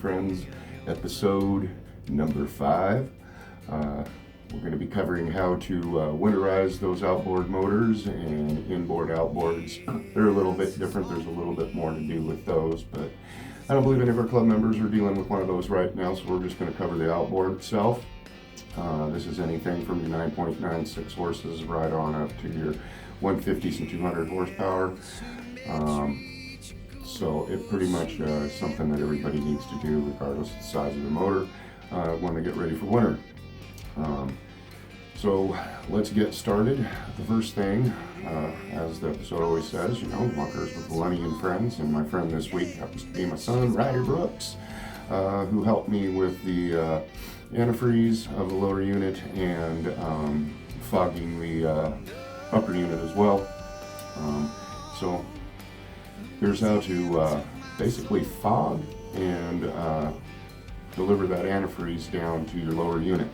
Friends episode number 5. We're going to be covering how to winterize those outboard motors and inboard outboards. They're a little bit different. There's a little bit more to do with those, but I don't believe any of our club members are dealing with one of those right now, so we're just going to cover the outboard itself. This is anything from your 9.96 horses right on up to your 150s and 200 horsepower. So it pretty much is something that everybody needs to do regardless of the size of the motor when they get ready for winter. So let's get started. The first thing, as the episode always says, Lunkers with Lenny and Friends, and my friend this week happens to be my son, Ryder Brooks, who helped me with the antifreeze of the lower unit and fogging the upper unit as well. So here's how to basically fog and deliver that antifreeze down to your lower unit.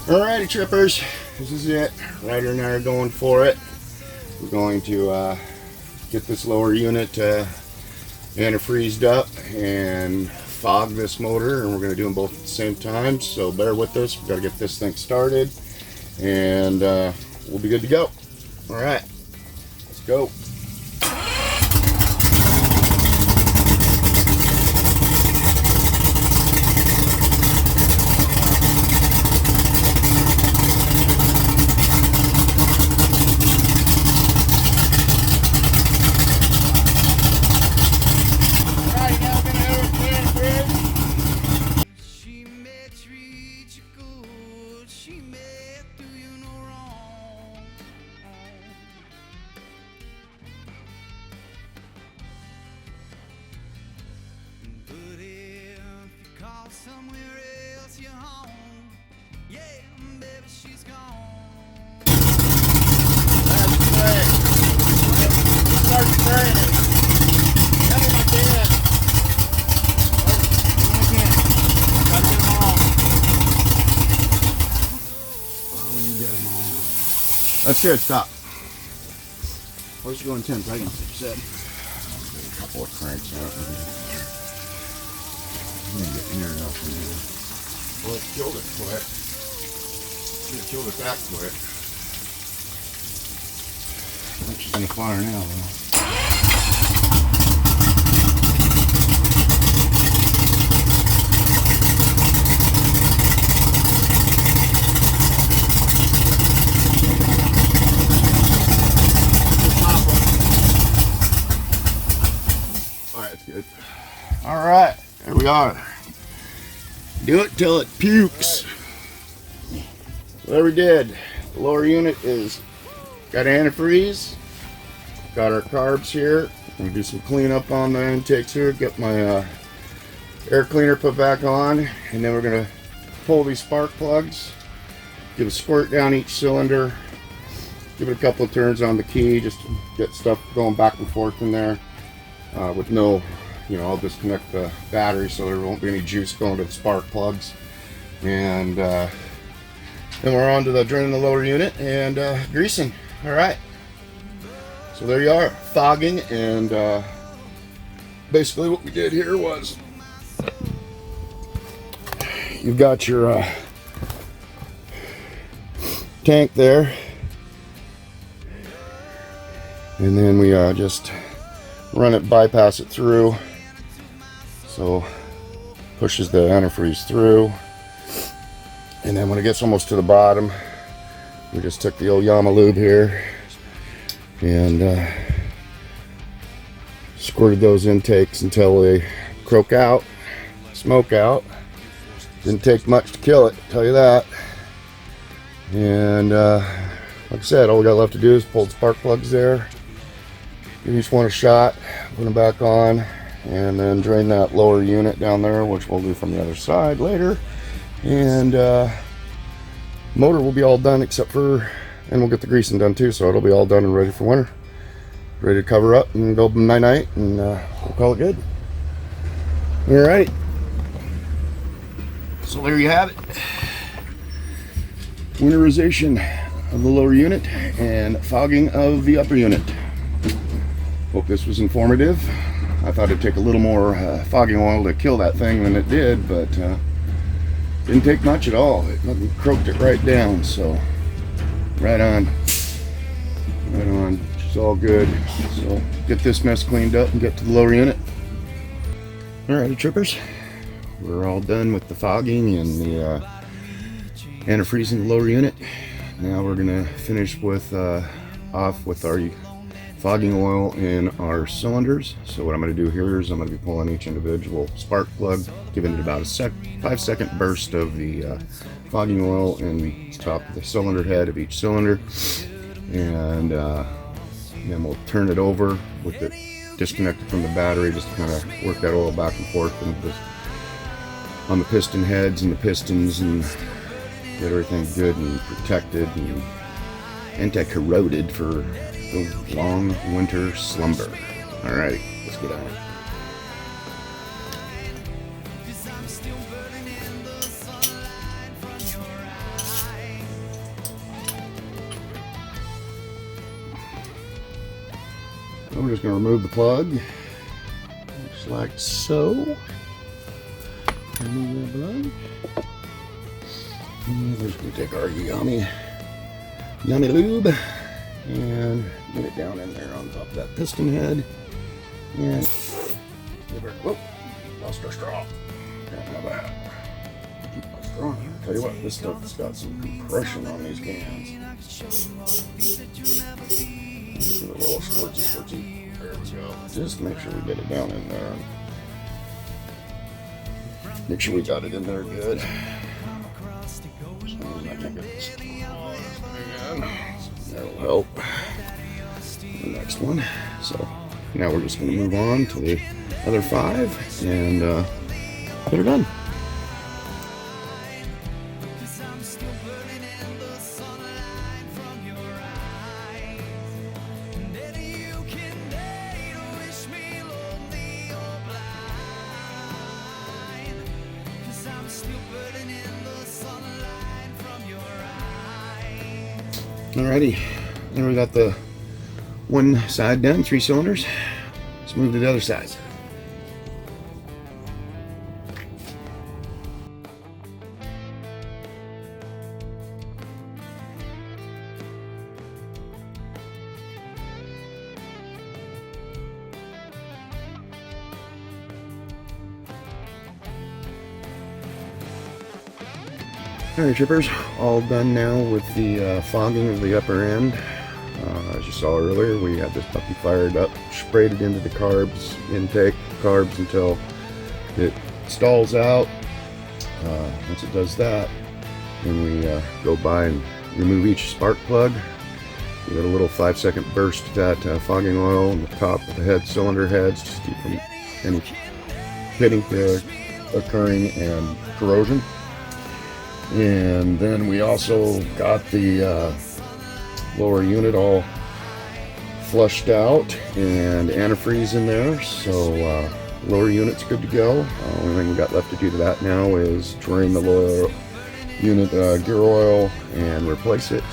Alrighty, trippers, this is it. Ryder and I are going for it. We're going to get this lower unit antifreezed up and fog this motor, and we're going to do them both at the same time, so bear with us. We've got to get this thing started, and we'll be good to go. Alright, let's go. Somewhere else you're home. Yeah, baby, she's gone. That's great. Start spraying it. Tell me my dad. Oh, I can't. Gotta get them all. Oh, you get them all. That's good, stop. Where's you going 10 pregnancy, you said? A couple of cranks out. I'm gonna get near enough for you. Well, it killed it quick. It killed it that quick. I think she's gonna fire now, though. Alright, that's good. Alright. There we are. Do it till it pukes. So there we did. The lower unit is got antifreeze. Got our carbs here. I'm gonna do some cleanup on the intakes here. Get my air cleaner put back on, and then we're gonna pull these spark plugs. Give a squirt down each cylinder. Give it a couple of turns on the key, just to get stuff going back and forth in there with no. I'll disconnect the battery so there won't be any juice going to the spark plugs. And then we're on to the draining the lower unit and greasing. Alright. So there you are, fogging, and basically what we did here was you've got your tank there. And then we just run it, bypass it through. So pushes the antifreeze through, and then when it gets almost to the bottom, we just took the old Yama lube here and squirted those intakes until they croak out, smoke out. Didn't take much to kill it, I'll tell you that. And like I said, all we got left to do is pull the spark plugs there, give each one a shot, put them back on, and then drain that lower unit down there, which we'll do from the other side later. And motor will be all done except for, and we'll get the greasing done too, so it'll be all done and ready for winter. Ready to cover up and go night-night, and we'll call it good. Alright. So there you have it. Winterization of the lower unit and fogging of the upper unit. Hope this was informative. I thought it'd take a little more fogging oil to kill that thing than it did, but didn't take much at all. It croaked it right down, so right on. Right on. It's all good. So get this mess cleaned up and get to the lower unit. Alrighty, trippers. We're all done with the fogging and the antifreeze in the lower unit. Now we're gonna finish with off with our fogging oil in our cylinders. So what I'm going to do here is I'm going to be pulling each individual spark plug, giving it about a 5-second burst of the fogging oil in the top of the cylinder head of each cylinder, and then we'll turn it over with it disconnected from the battery, just to kind of work that oil back and forth on the piston heads and the pistons, and get everything good and protected and anti-corroded for the long winter slumber. Alrighty, let's get on it. So we're just going to remove the plug, just like so. Remove the plug. And we're just going to take our yummy lube and get it down in there on top of that piston head, and give her, whoop, lost our straw. Can't have that. Keep my straw here. Tell you what, this stuff's got some compression on these cans. Just a little squirty. There we go. Just make sure we get it down in there. Make sure we got it in there good. That'll help the next one. So now we're just going to move on to the other 5 and get her done. Alrighty, then we got the one side done, 3 cylinders. Let's move to the other side. Alright, trippers, all done now with the fogging of the upper end. As you saw earlier, we had this puppy fired up, sprayed it into the carbs intake, until it stalls out. Once it does that, then we go by and remove each spark plug. Give it a little 5-second burst of that fogging oil on the top of the head cylinder heads, just to keep from any pitting occurring and corrosion. And then we also got the lower unit all flushed out and antifreeze in there, so lower unit's good to go. Only thing we got left to do to that now is drain the lower unit gear oil and replace it,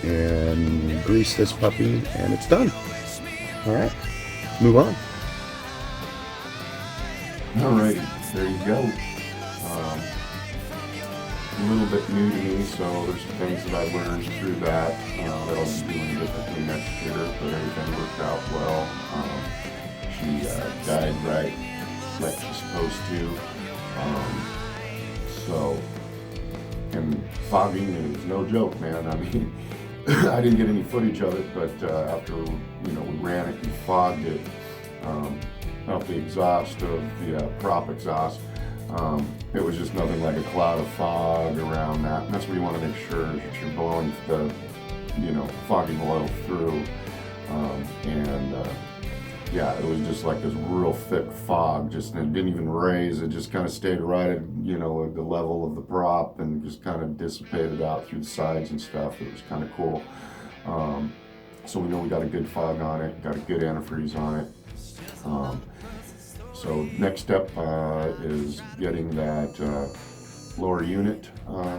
and grease this puppy, and it's done. Alright, move on. Alright, there you go. A little bit new to me, so there's some things that I learned through that that I'll be doing differently next year, but everything worked out well. She died right like she's supposed to. So, and fogging is no joke, man. I mean, I didn't get any footage of it, but after we ran it and fogged it out the exhaust of the prop exhaust, it was just nothing like a cloud of fog around that. And that's what you want to make sure that you're blowing the, fogging oil through. Yeah, it was just like this real thick fog. Just, and it didn't even raise. It just kind of stayed right at, at the level of the prop, and just kind of dissipated out through the sides and stuff. It was kind of cool. So we know we got a good fog on it, got a good antifreeze on it. So next step is getting that lower unit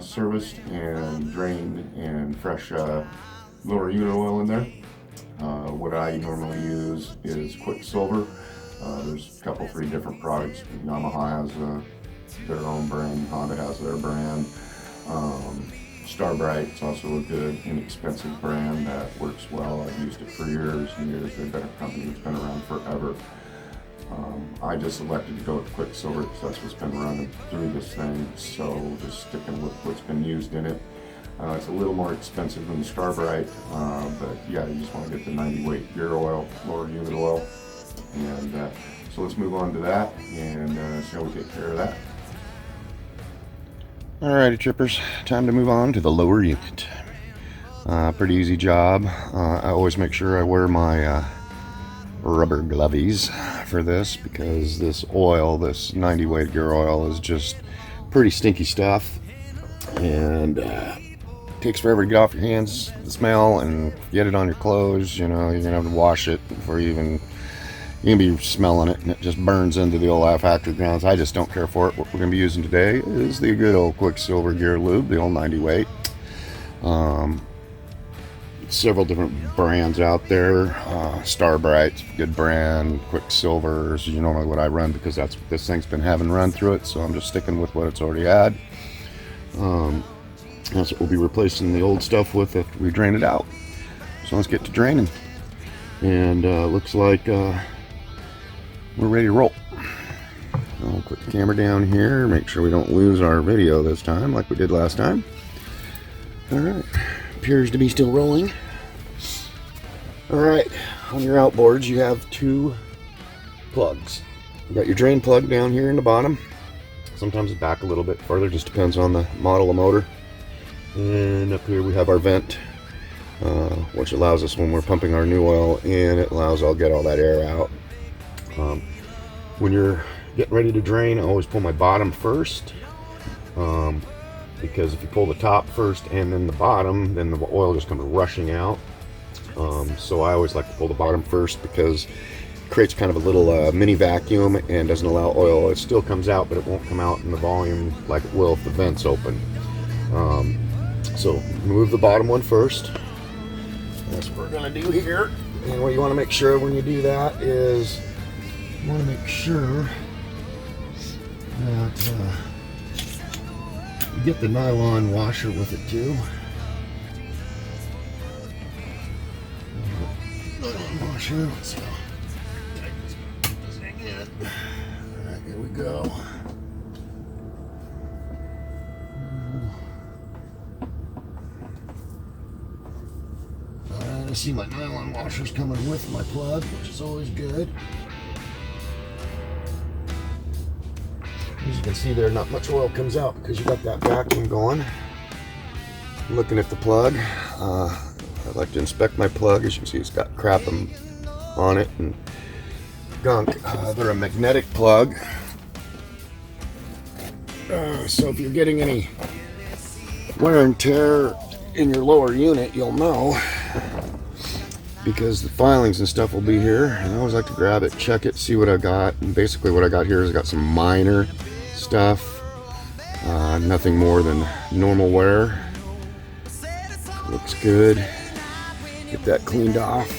serviced and drained, and fresh lower unit oil in there. What I normally use is Quicksilver. There's a couple, 3 different products. Yamaha has their own brand, Honda has their brand. Starbright's also a good, inexpensive brand that works well. I've used it for years and years. They've been a company that's been around forever. I just elected to go with Quicksilver because that's what's been running through this thing. So just sticking with what's been used in it. It's a little more expensive than the Starbright, but yeah, you just want to get the 90 weight gear oil, lower unit oil. And so let's move on to that and see how we take care of that. Alrighty, trippers, time to move on to the lower unit. Pretty easy job. I always make sure I wear my rubber glovies for this because this oil, this 90 weight gear oil, is just pretty stinky stuff, and takes forever to get off your hands, the smell, and get it on your clothes. You know, you're gonna have to wash it before you can be smelling it, and it just burns into the old factory grounds. I just don't care for it. What we're gonna be using today is the good old Quicksilver gear lube, the old 90 weight. Several different brands out there. Starbright's a good brand. Quicksilver is normally what I run because that's what this thing's been having run through it, so I'm just sticking with what it's already had. That's what we'll be replacing the old stuff with after we drain it out. So let's get to draining. And looks like we're ready to roll. I'll put the camera down here, make sure we don't lose our video this time like we did last time. Alright, appears to be still rolling. Alright, on your outboards you have 2 plugs. You got your drain plug down here in the bottom. Sometimes it's back a little bit further, just depends on the model of motor. And up here we have our vent, which allows us, when we're pumping our new oil in, it allows I'll get all that air out. When you're getting ready to drain, I always pull my bottom first, because if you pull the top first and then the bottom, then the oil just comes rushing out. So I always like to pull the bottom first because it creates kind of a little mini vacuum and doesn't allow oil. It still comes out, but it won't come out in the volume like it will if the vent's open. So remove the bottom one first. That's what we're going to do here. And what you want to make sure when you do that is you want to make sure that you get the nylon washer with it too. Nylon washer. Let's see how tight this thing is. Alright, here we go. I see my nylon washers coming with my plug, which is always good. As you can see there, not much oil comes out because you got that vacuum going. Looking at the plug, I'd like to inspect my plug. As you can see, it's got crap on it and gunk. They're a magnetic plug. So if you're getting any wear and tear in your lower unit, you'll know, because the filings and stuff will be here. And I always like to grab it, check it, see what I got. And basically what I got here is I got some minor stuff, nothing more than normal wear. Looks good. Get that cleaned off.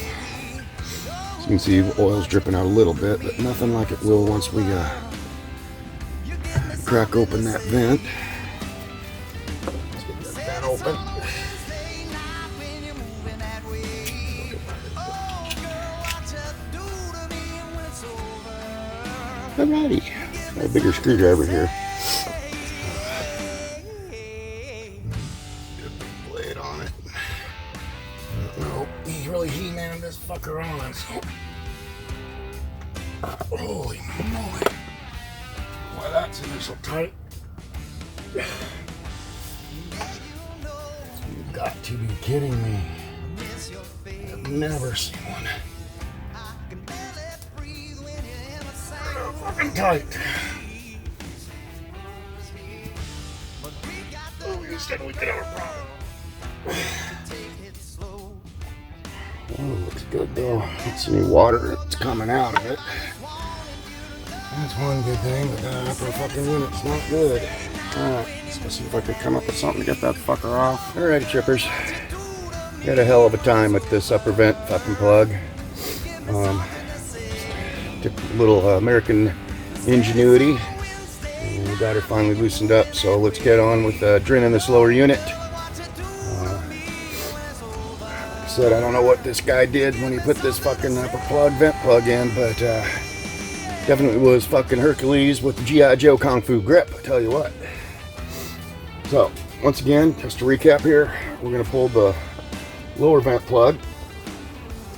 As you can see, oil's dripping out a little bit, but nothing like it will once we crack open that vent. Let's get that vent open. Alrighty, got a bigger screwdriver here. Blade on it. Nope, he's really He-Man this fucker on. So. Holy moly! Why that's in there so tight? You've got to be kidding me! I've never seen one. Fucking tight. Oh, instead we could have a problem. Oh, looks good though. It's any water that's coming out of it. That's one good thing, but that upper fucking unit's not good. Alright, let's go see if I can come up with something to get that fucker off. Alrighty, trippers. Had a hell of a time with this upper vent fucking plug. Took a little American ingenuity, and we got her finally loosened up. So let's get on with draining this lower unit. Like I said, I don't know what this guy did when he put this fucking upper plug vent plug in, but definitely was fucking Hercules with the G.I. Joe Kung Fu grip, I tell you what. So once again, just to recap here, we're going to pull the lower vent plug,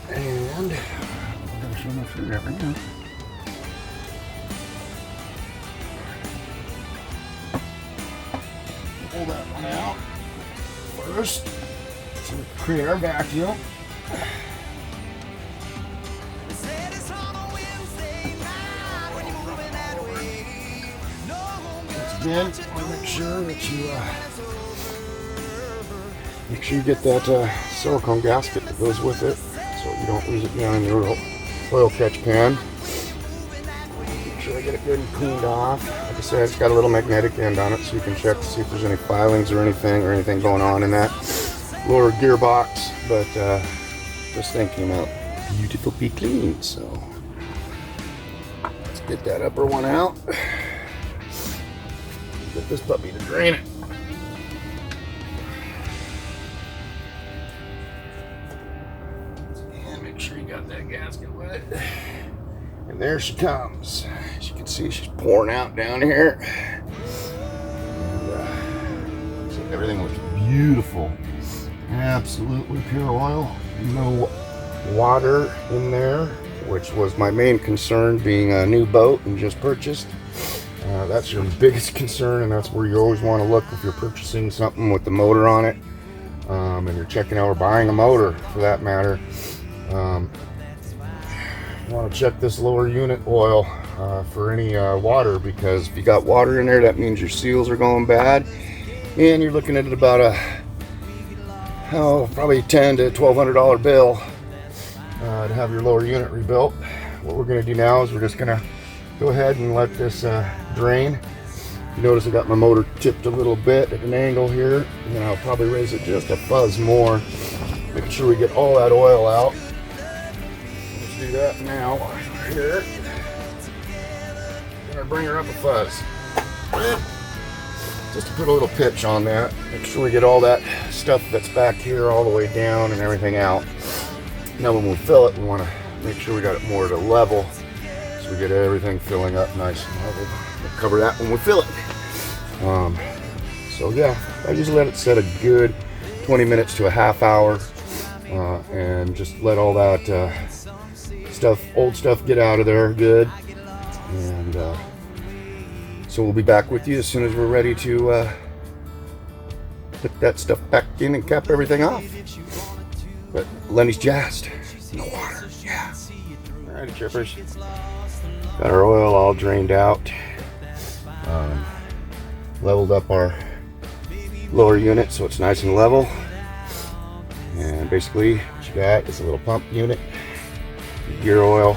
and we're going to show my screwdriver now. Pull that one out first, so we create our vacuum. Once again, make sure that you get that silicone gasket that goes with it, so you don't lose it down in your oil catch pan. Make sure I get it good and cleaned off. Like I said, it's got a little magnetic end on it, so you can check to see if there's any filings or anything going on in that lower gearbox. But this thing came out beautifully clean, so let's get that upper one out. Get this puppy to drain it. And make sure you got that gasket wet. And there she comes. As you can see, she's pouring out down here. And, so everything looks beautiful. Absolutely pure oil. No water in there, which was my main concern, being a new boat and just purchased. That's your biggest concern, and that's where you always want to look if you're purchasing something with the motor on it, and you're checking out or buying a motor for that matter. You want to check this lower unit oil for any water, because if you got water in there, that means your seals are going bad, and you're looking at about probably $1,000 to $1,200 bill to have your lower unit rebuilt. What we're going to do now is we're just going to go ahead and let this drain. You notice I got my motor tipped a little bit at an angle here, and then I'll probably raise it just a fuzz more, making sure we get all that oil out. Let's do that now. Here, gonna bring her up a fuzz, just to put a little pitch on that. Make sure we get all that stuff that's back here all the way down and everything out. Now when we fill it, we want to make sure we got it more at a level, so we get everything filling up nice and level. We'll cover that when we fill it. So yeah, I just let it set a good 20 minutes to a half hour, and just let all that old stuff get out of there good. And so we'll be back with you as soon as we're ready to put that stuff back in and cap everything off. But Lenny's jazzed. No water, yeah. Alrighty, trippers. Got our oil all drained out. Leveled up our lower unit so it's nice and level. And basically what you got is a little pump unit, gear oil,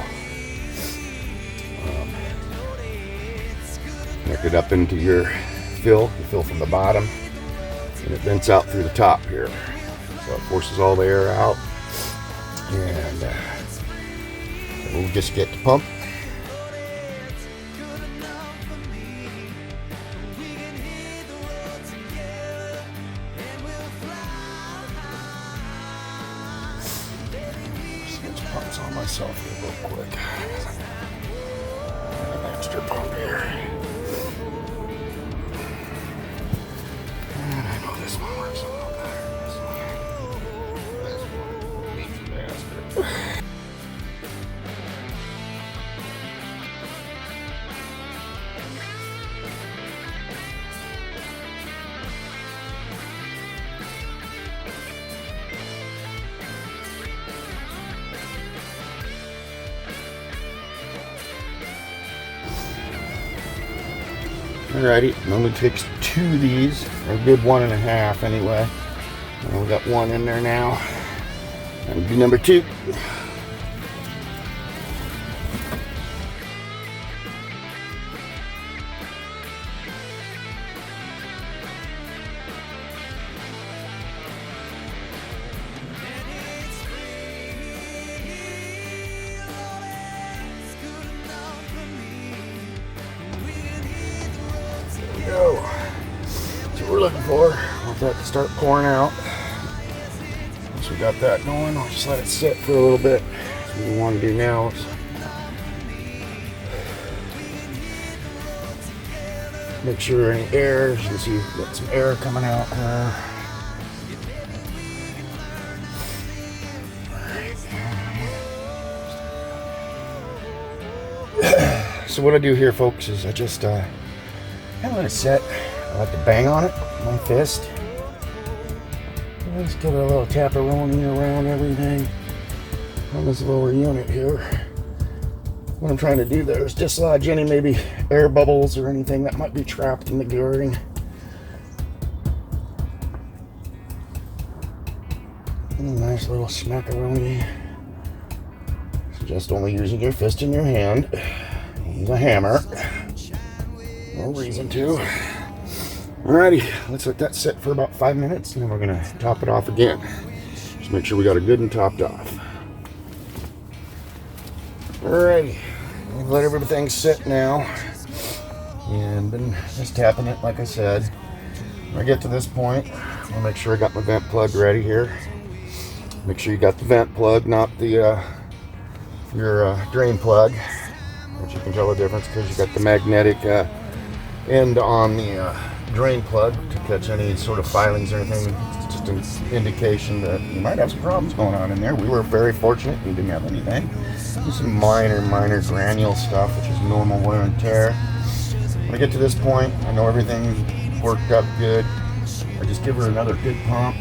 connected up into your fill. You fill from the bottom, and it vents out through the top here. So it forces all the air out, and we'll just get to pump. Pumps on myself here real quick. An extra pump here. And I know this one works a little better. This one. Beefy bastard. Alrighty, it only takes 2 of these, or a good 1.5 anyway. And we got 1 in there now. That would be number 2. looking for. Want that to start pouring out. Once we got that going, I'll just let it sit for a little bit. So what we want to do now is make sure any air, as you can see, we've got some air coming out there. So what I do here, folks, is I just kind of let it sit. I like to bang on it with my fist. Just get a little tapperoni around everything on this lower unit here. What I'm trying to do there is dislodge any maybe air bubbles or anything that might be trapped in the gearing. And a nice little smackaroni. Just only using your fist in your hand. Use a hammer. No reason to. Alrighty, let's let that sit for about 5 minutes and then we're gonna top it off again. Just make sure we got it good and topped off. Alrighty, we've let everything sit now. And been just tapping it like I said. When I get to this point, I'll make sure I got my vent plug ready here. Make sure you got the vent plug, not the your drain plug, which you can tell the difference because you got the magnetic end on the drain plug to catch any sort of filings or anything. It's just an indication that you might have some problems going on in there. We were very fortunate we didn't have anything. Just some minor granule stuff, which is normal wear and tear. When I get to this point, I know everything worked up good. I just give her another good pump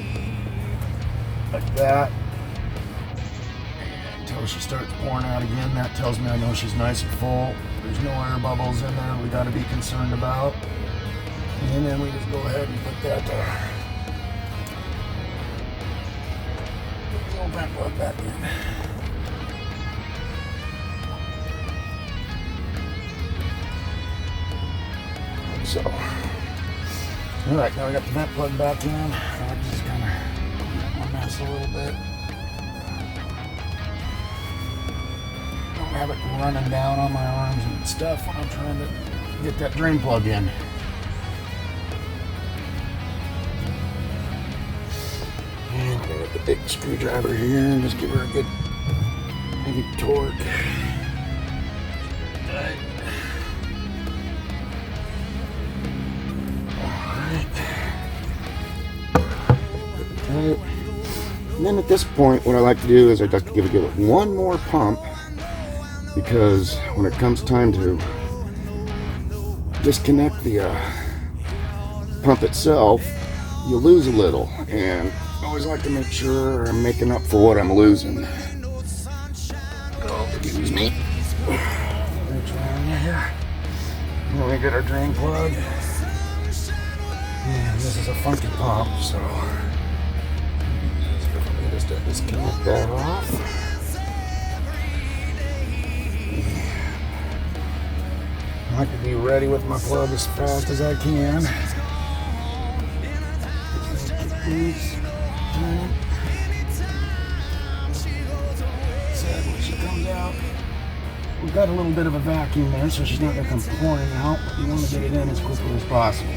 like that. Until she starts pouring out again. That tells me I know she's nice and full. There's no air bubbles in there we got to be concerned about. And then we just go ahead and put that little vent plug back in. Like so. Alright, now we got the vent plug back in. I just kind of mess a little bit. Have it running down on my arms and stuff when I'm trying to get that drain plug in. And I got the big screwdriver here and just give her a good heavy torque. Alright. And then at this point, what I like to do is I like to give it one more pump. Because when it comes time to disconnect the pump itself, you lose a little, and I always like to make sure I'm making up for what I'm losing. Oh, excuse me. Reach around here. Then we get our drain plug. And this is a funky pump, so just disconnect that off. I like to be ready with my plug as fast as I can. So when she comes out, we've got a little bit of a vacuum there, so she's not going to come pouring out. But you want to get it in as quickly as possible.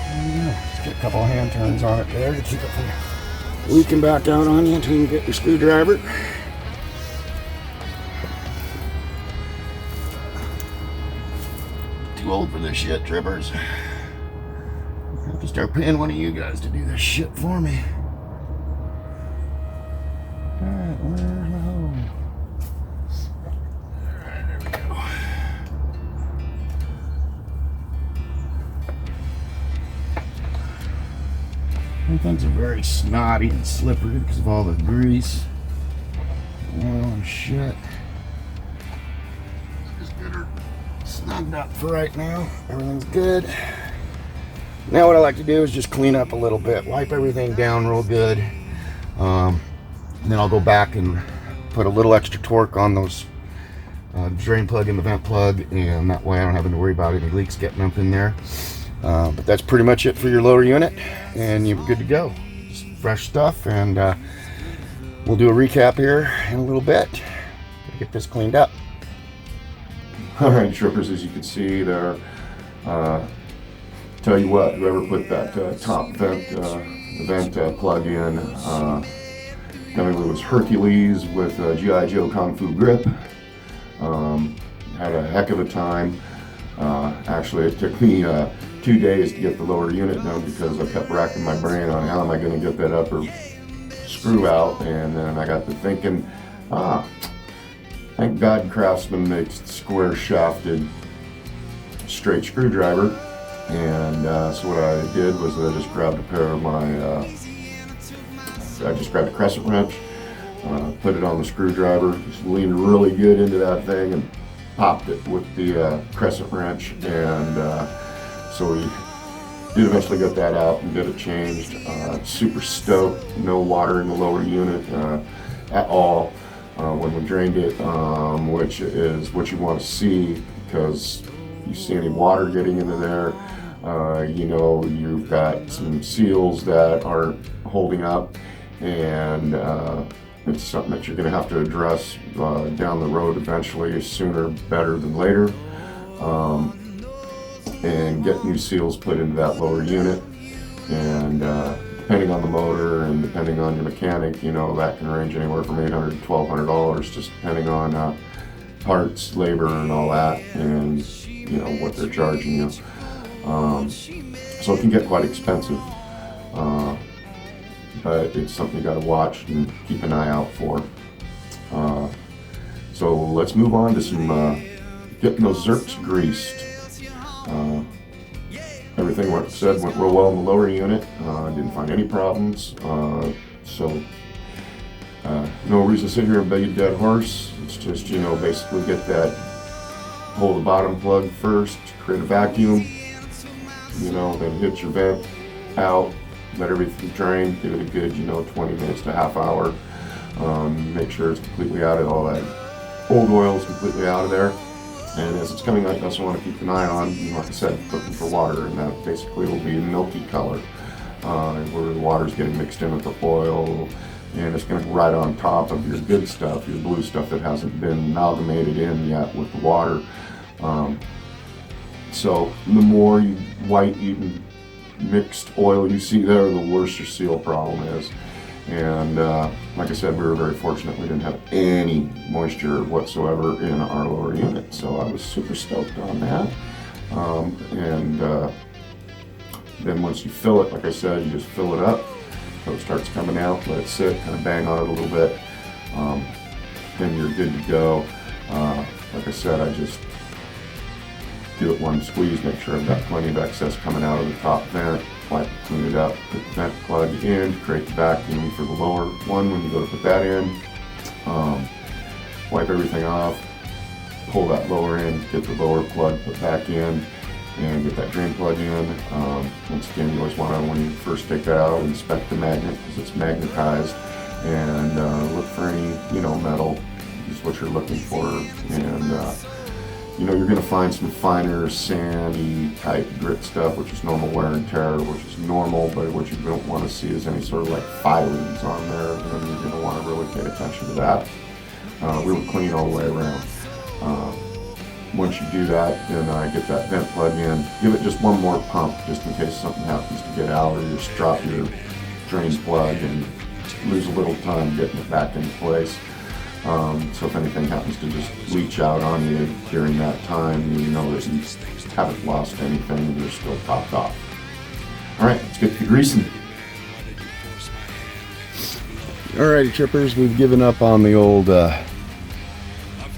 There you go. Just get a couple of hand turns on it there to keep it from leaking back out on you until you get your screwdriver. Too old for this shit, trippers. I have to start paying one of you guys to do this shit for me. Alright, where's my hose? Alright, there we go. Things are very snotty and slippery because of all the grease, oil, and shit. Just get her snugged up for right now. Everything's good. Now what I like to do is just clean up a little bit, wipe everything down real good. And then I'll go back and put a little extra torque on those drain plug and the vent plug, and that way I don't have to worry about any leaks getting up in there. But that's pretty much it for your lower unit, and you're good to go. Just fresh stuff, and we'll do a recap here in a little bit. get this cleaned up. All right, trippers, as you can see there, tell you what, whoever put that top vent plug in, I believe it was Hercules with G.I. Joe Kung Fu grip. Had a heck of a time. Actually, it took me 2 days to get the lower unit done because I kept racking my brain on how am I going to get that upper screw out, and then I got to thinking, thank God Craftsman makes square shafted straight screwdriver. And so what I did was I just grabbed a pair of my, I just grabbed a crescent wrench, put it on the screwdriver, just leaned really good into that thing and popped it with the crescent wrench. And so we did eventually get that out and get it changed. Super stoked, no water in the lower unit at all when we drained it, which is what you want to see, because you see any water getting into there, you know you've got some seals that aren't holding up, and it's something that you're going to have to address down the road eventually, sooner better than later, and get new seals put into that lower unit. And depending on the motor and depending on your mechanic, you know, that can range anywhere from $800 to $1,200, just depending on parts, labor, and all that, and you know what they're charging you. So it can get quite expensive, but it's something you got to watch and keep an eye out for. So let's move on to some getting those zerks greased. Everything went real well in the lower unit. Didn't find any problems. So no reason to sit here and beg a dead horse. It's just, you know, basically get that, hold the bottom plug first, create a vacuum, you know, then hit your vent out, let everything drain, give it a good, you know, 20 minutes to half hour. Make sure it's completely out of all that old oil is completely out of there. And as it's coming out, you also want to keep an eye on, like I said, looking for water, and that basically will be a milky color, where the water's getting mixed in with the oil, and it's going to go right on top of your good stuff, your blue stuff that hasn't been amalgamated in yet with the water. So the more white even mixed oil you see there, the worse your seal problem is. And like I said, we were very fortunate we didn't have any moisture whatsoever in our lower unit, so I was super stoked on that. Then once you fill it, like I said, you just fill it up so it starts coming out, let it sit, kind of bang on it a little bit, then you're good to go. Like I said, I just do it one squeeze, make sure I've got plenty of excess coming out of the top vent, wipe it, clean it up, put the vent plug in, create the vacuum for the lower one when you go to put that in, wipe everything off, pull that lower in, get the lower plug put back in, and get that drain plug in. Once again, you always want to, when you first take that out, inspect the magnet because it's magnetized, and look for any, you know, metal is what you're looking for. And you know, you're going to find some finer, sandy type grit stuff, which is normal wear and tear, which is normal, but what you don't want to see is any sort of like filings on there, and you're going to want to really pay attention to that. Real clean all the way around. Once you do that, then get that vent plug in, give it just one more pump, just in case something happens to get out, or you just drop your drain plug and lose a little time getting it back into place. So if anything happens to just leach out on you during that time, you know that you haven't lost anything, you're still topped off. All right, let's get to the greasing. Alrighty, trippers, we've given up on the old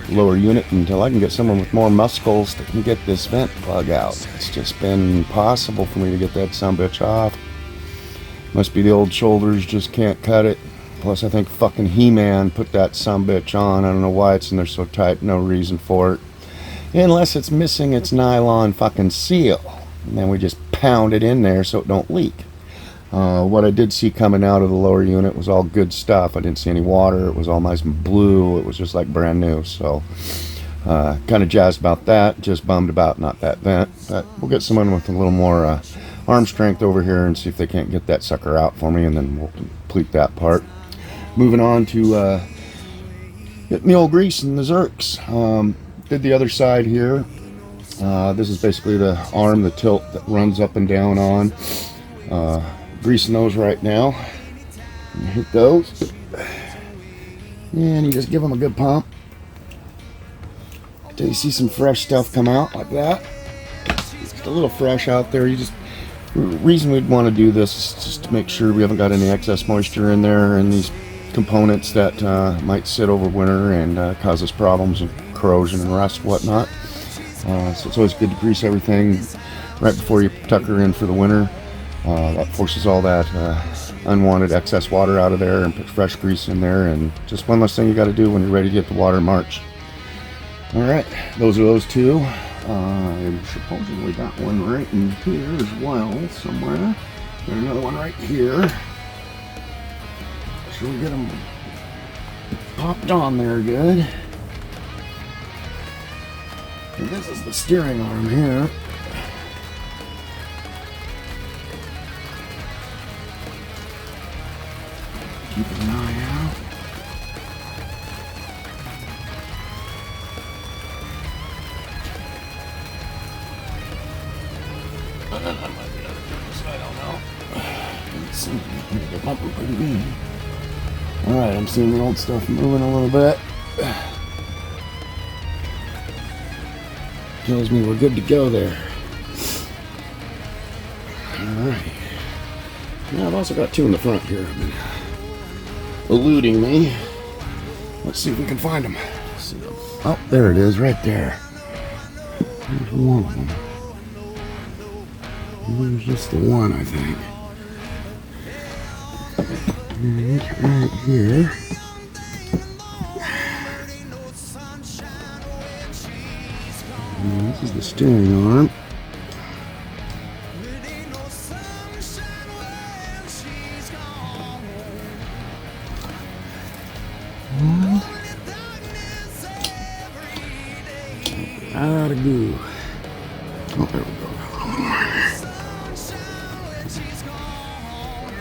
lower unit until I can get someone with more muscles that can get this vent plug out. It's just been impossible for me to get that sumbitch off. Must be the old shoulders, just can't cut it. Plus I think fucking He-Man put that sumbitch on. I don't know why it's in there so tight, no reason for it. Unless it's missing its nylon fucking seal. And then we just pound it in there so it don't leak. What I did see coming out of the lower unit was all good stuff. I didn't see any water. It was all nice and blue. It was just like brand new. So kind of jazzed about that. Just bummed about not that vent. But we'll get someone with a little more arm strength over here and see if they can't get that sucker out for me, and then we'll complete that part. Moving on to hitting the old grease and the zerks. Did the other side here. This is basically the arm, the tilt that runs up and down on. Greasing those right now. Hit those. And you just give them a good pump until you see some fresh stuff come out like that. Just a little fresh out there. The reason we'd want to do this is just to make sure we haven't got any excess moisture in there and these components that might sit over winter and cause us problems of corrosion and rust, whatnot. So it's always good to grease everything right before you tuck her in for the winter. That forces all that unwanted excess water out of there and put fresh grease in there, and just one less thing you got to do when you're ready to get the water in March. All right, those are those two. I supposedly got one right in here as well somewhere. Got another one right here. Should we get them popped on there good? And this is the steering arm here. Keep an eye out. That might be other things, I don't know. Let's see. They're bumping pretty good. Alright, I'm seeing the old stuff moving a little bit. Tells me we're good to go there. Alright. Now I've also got two in the front here. I've been eluding me. Let's see if we can find them. Oh, there it is, right there. There's one of them. There's just the one, I think. And it's right here. And this is the steering arm. Out of goo. Oh, there we go.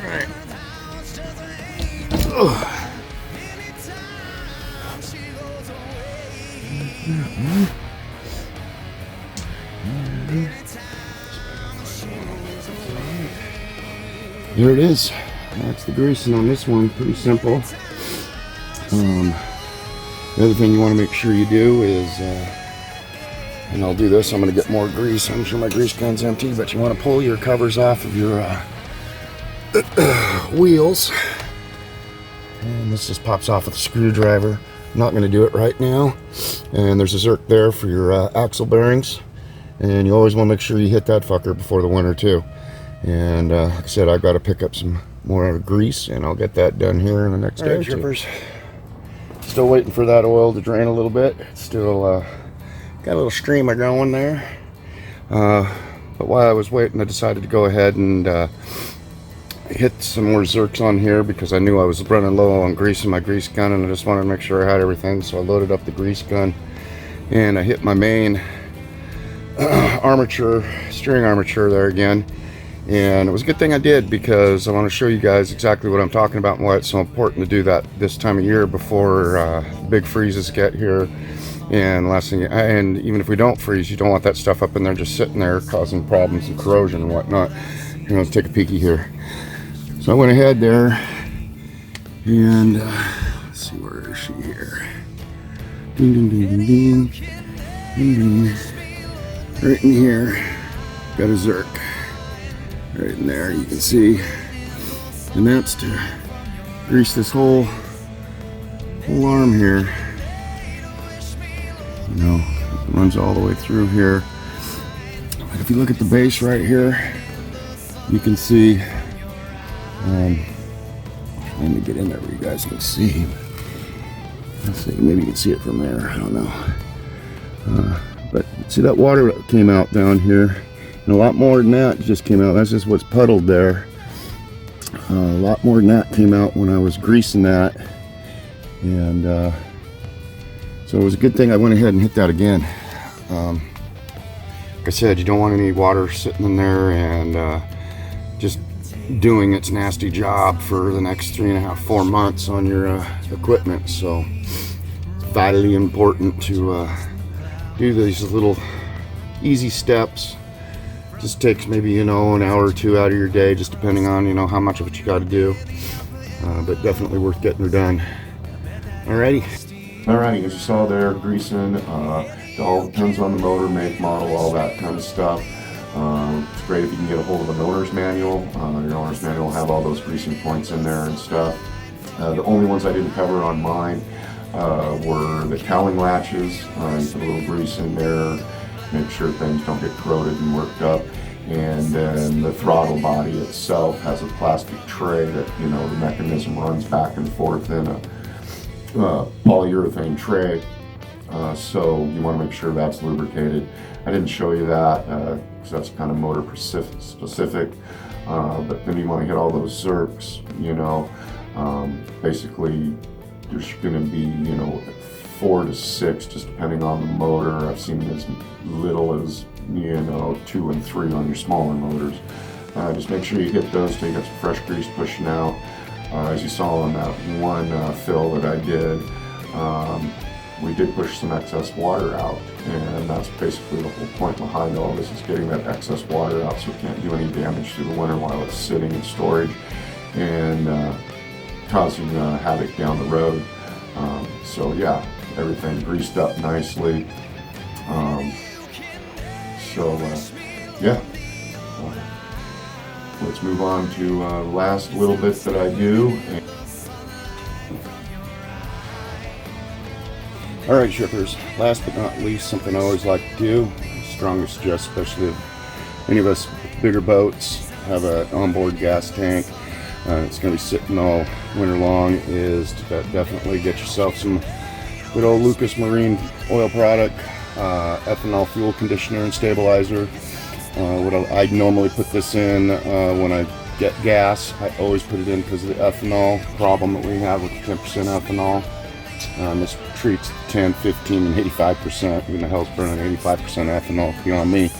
Alright. There it is. That's the greasing on this one. Pretty simple. The other thing you want to make sure you do is, and I'll do this, I'm going to get more grease. I'm sure my grease gun's empty, but you want to pull your covers off of your wheels. And this just pops off with a screwdriver. I'm not going to do it right now. And there's a zerk there for your axle bearings. And you always want to make sure you hit that fucker before the winter too. And like I said, I've got to pick up some more grease, and I'll get that done here in the next day or two. Still waiting for that oil to drain a little bit. It's still got a little streamer going there. But while I was waiting, I decided to go ahead and hit some more zerks on here because I knew I was running low on grease in my grease gun, and I just wanted to make sure I had everything. So I loaded up the grease gun and I hit my main armature, steering armature there again. And it was a good thing I did, because I want to show you guys exactly what I'm talking about and why it's so important to do that this time of year before big freezes get here. And last thing, and even if we don't freeze, you don't want that stuff up in there just sitting there causing problems and corrosion and whatnot. You know, let's take a peeky here. So I went ahead there and let's see, where is she here? Ding ding ding ding ding ding ding. Right in here, got a zerk. Right in there, you can see, and that's to grease this whole arm here. You know, it runs all the way through here. But if you look at the base right here, you can see. Let me get in there where you guys can see. Let's see, maybe you can see it from there. I don't know. But see that water that came out down here. And a lot more than that just came out. That's just what's puddled there. A lot more than that came out when I was greasing that. And so it was a good thing I went ahead and hit that again. Like I said, you don't want any water sitting in there and just doing its nasty job for the next 3.5, 4 months on your equipment. So vitally important to do these little easy steps. Just takes maybe, an hour or two out of your day, just depending on, how much of it you got to do. But definitely worth getting her done. Alrighty. Alrighty, as you saw there, greasing, it all depends on the motor, make, model, all that kind of stuff. It's great if you can get a hold of an owner's manual. Your owner's manual will have all those greasing points in there and stuff. The only ones I didn't cover on mine were the cowling latches. You put a little grease in there, make sure things don't get corroded and worked up. And then the throttle body itself has a plastic tray that, the mechanism runs back and forth in a polyurethane tray. So you want to make sure that's lubricated. I didn't show you that because that's kind of motor specific. But then you want to hit all those zerks, basically there's going to be, 4 to 6, just depending on the motor. I've seen as little as, 2 and 3 on your smaller motors. Just make sure you hit those till you get some fresh grease pushing out. As you saw on that one fill that I did, we did push some excess water out, and that's basically the whole point behind all this, is getting that excess water out so it can't do any damage through the winter while it's sitting in storage and causing havoc down the road. So yeah, everything greased up nicely. Yeah. Let's move on to the last little bit that I do. Alright, shippers, last but not least, something I always like to do, strongly suggest, especially if any of us with bigger boats have an onboard gas tank, it's going to be sitting all winter long, is to definitely get yourself some good old Lunkers marine oil product, ethanol fuel conditioner and stabilizer. I'd normally put this in when I get gas. I always put it in because of the ethanol problem that we have with 10% ethanol. This treats 10, 15, and 85%. Who the hell's burning 85% ethanol? Beyond me.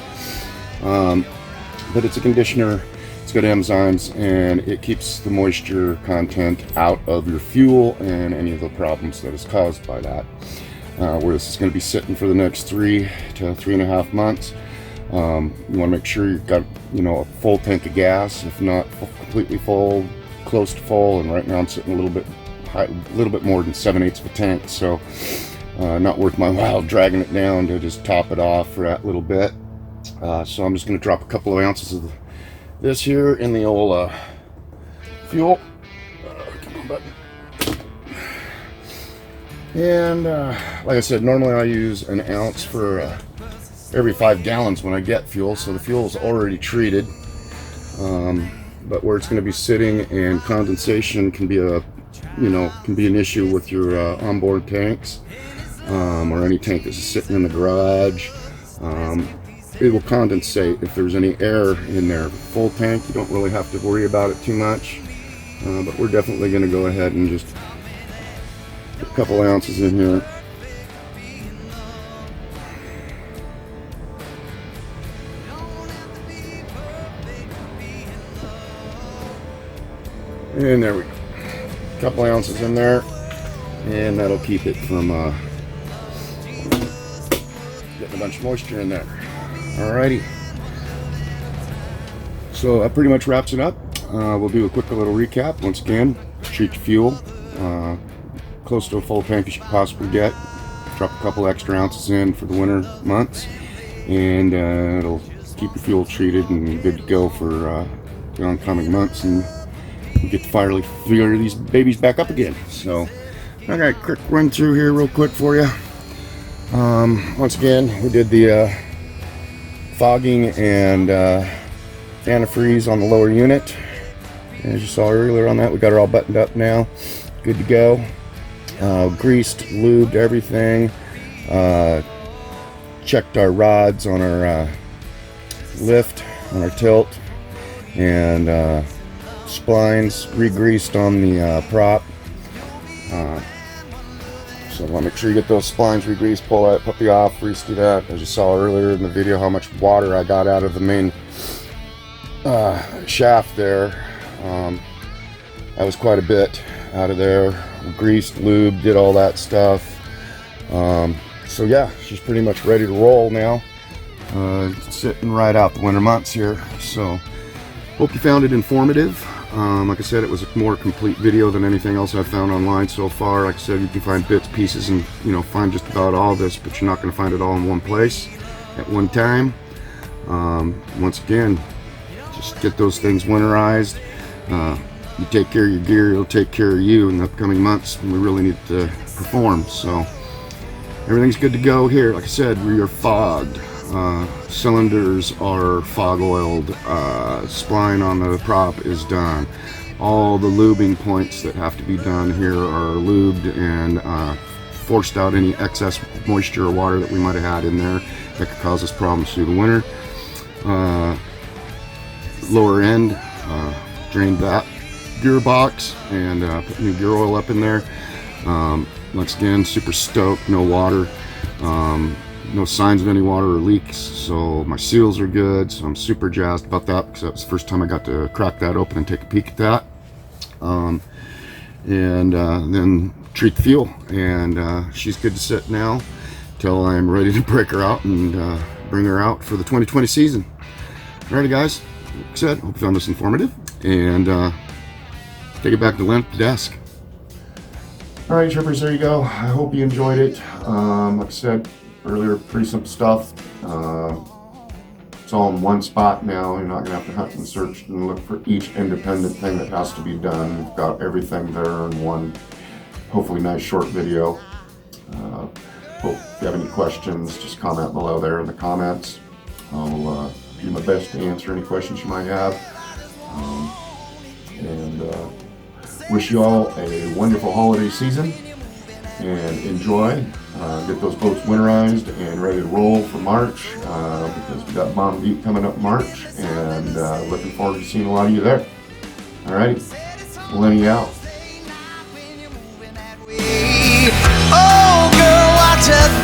But it's a conditioner. It's got enzymes, and it keeps the moisture content out of your fuel and any of the problems that is caused by that. Where this is going to be sitting for the next 3 to 3.5 months. You want to make sure you've got, a full tank of gas, if not completely full, close to full. And right now I'm sitting a little bit more than 7/8 of a tank, so not worth my while dragging it down to just top it off for that little bit. So I'm just going to drop a couple of ounces of this here in the old fuel. Come on, button. And like I said, normally I use an ounce for every 5 gallons when I get fuel, so the fuel is already treated. But where it's going to be sitting, and condensation can be an issue with your onboard tanks, or any tank that's sitting in the garage. It will condensate if there's any air in there. Full tank, you don't really have to worry about it too much. But we're definitely going to go ahead and just put a couple ounces in here. And there we go. A couple ounces in there, and that'll keep it from getting a bunch of moisture in there. Alrighty. So that pretty much wraps it up. We'll do a quick little recap. Once again, treat your fuel close to a full tank as you can possibly get. Drop a couple extra ounces in for the winter months, and it'll keep your fuel treated and good to go for the oncoming months, and we get to fire these babies back up again. So I got a quick run through here real quick for you. Once again, we did the fogging and antifreeze on the lower unit. As you saw earlier on that, we got her all buttoned up now, good to go. Greased, lubed everything, checked our rods on our lift, on our tilt, and splines re-greased on the prop. So want to make sure you get those splines re-greased, pull that puppy off, re-stew that. As you saw earlier in the video how much water I got out of the main shaft there. That was quite a bit out of there. Greased, lubed, did all that stuff. So yeah, she's pretty much ready to roll now. Sitting right out the winter months here. So hope you found it informative. Like I said, it was a more complete video than anything else I've found online so far. Like I said, you can find bits, pieces, and find just about all this, but you're not going to find it all in one place at one time. Once again, just get those things winterized. You take care of your gear, it'll take care of you in the upcoming months when we really need to perform. So everything's good to go here. Like I said, we are fogged. Cylinders are fog oiled. Spline on the prop is done. All the lubing points that have to be done here are lubed and forced out any excess moisture or water that we might have had in there that could cause us problems through the winter. Lower end, drained that gearbox and put new gear oil up in there. Once again, super stoked, no water. No signs of any water or leaks, so my seals are good, so I'm super jazzed about that because that was the first time I got to crack that open and take a peek at that. Then treat the fuel, and she's good to sit now till I'm ready to break her out and bring her out for the 2020 season. Alrighty guys, like I said, hope you found this informative, and take it back to Len at the desk. Alright, trippers, there you go. I hope you enjoyed it. Like I said earlier, pretty simple stuff. It's all in one spot now. You're not going to have to hunt and search and look for each independent thing that has to be done. We've got everything there in one, hopefully nice short video. Hope if you have any questions, just comment below there in the comments. I'll do my best to answer any questions you might have. Wish you all a wonderful holiday season and enjoy. Get those boats winterized and ready to roll for March because we got Bomb Deep coming up March, and looking forward to seeing a lot of you there. Alrighty, Lenny out. Oh girl, I tell